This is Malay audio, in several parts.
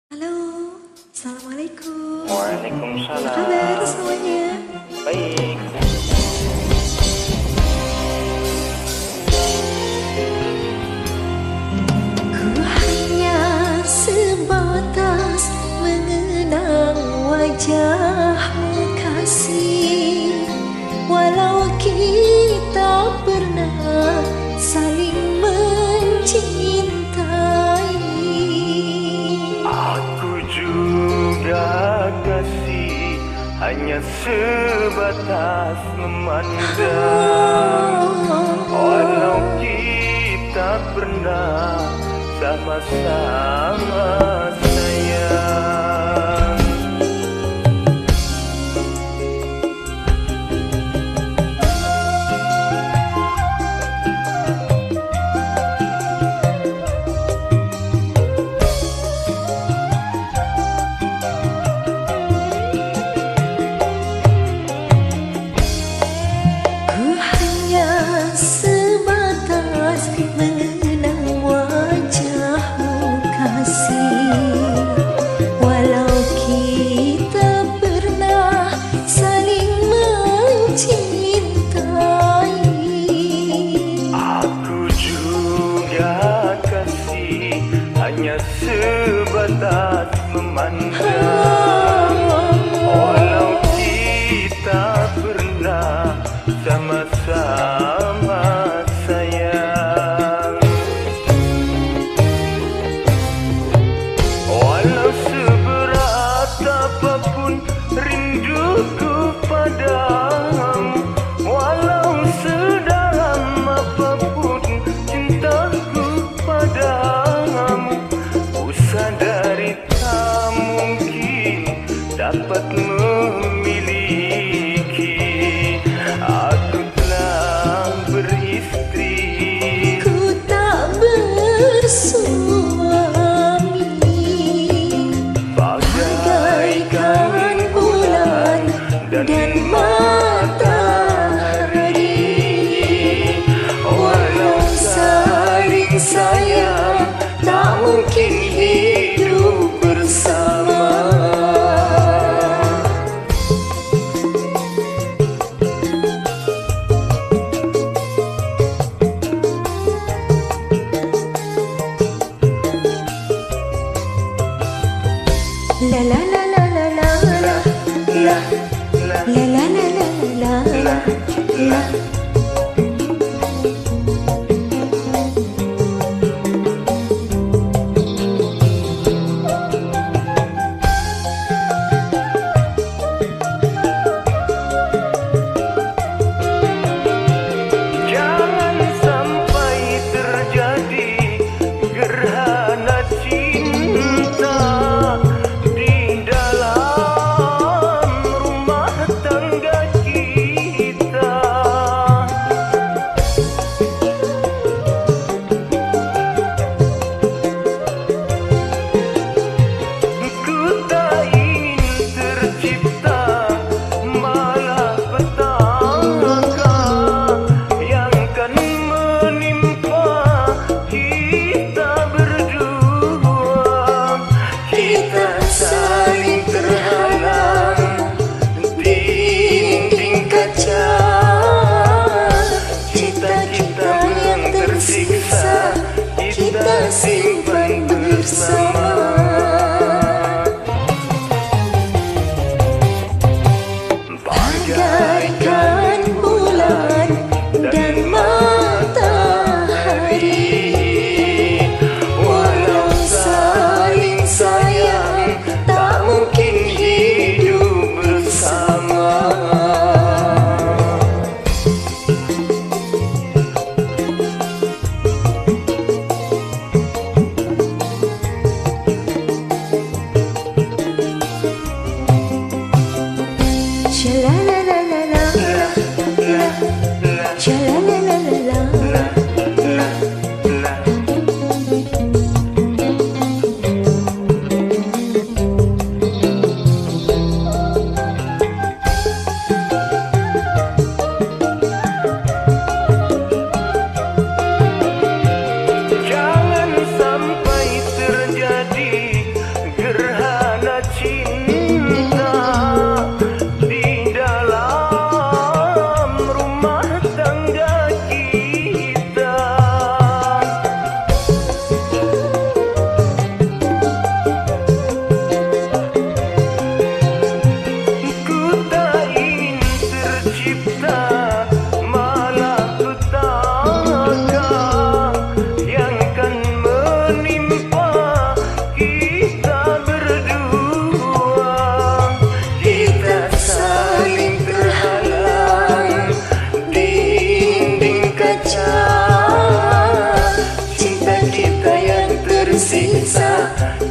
Halo, Assalamualaikum. Apa Waalaikumsalam. kabar semuanya? Baik. Ku hanya sebatas mengenang wajahmu kasih, walau kita pernah saling mencintai. Aku juga kasih, hanya sebatas memandang. Walau kita pernah sama-sama sayang. Ku hanya sebatas mengenang wajahmu kasih, walau kita pernah saling mencintai. Aku juga kasih, hanya sebatas memandang. Walau kita pernah sama-sama sayang. Walau seberat apapun rinduku padamu, walau sedalam apapun cintaku padamu, ku sadari tak mungkin dapat memiliki. Aku telah beristri, Ku tak bersuami, bagaikan bulan dan matahari. Walau saling sayang, tak mungkin hidup bersama. La la la la la la la la la la la la la la. jangan sampai terjadi gerhana cinta di dalam rumah tangga kita.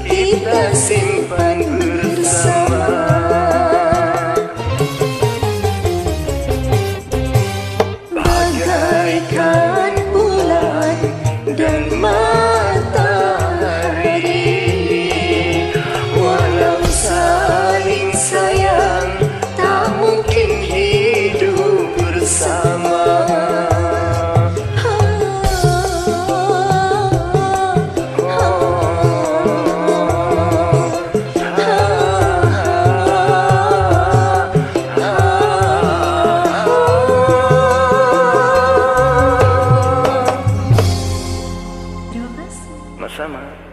kita simpan bersama. Bagaikan bulan dan matahari, Walau saling sayang, tak mungkin hidup bersama. Terima kasih. Sama-sama.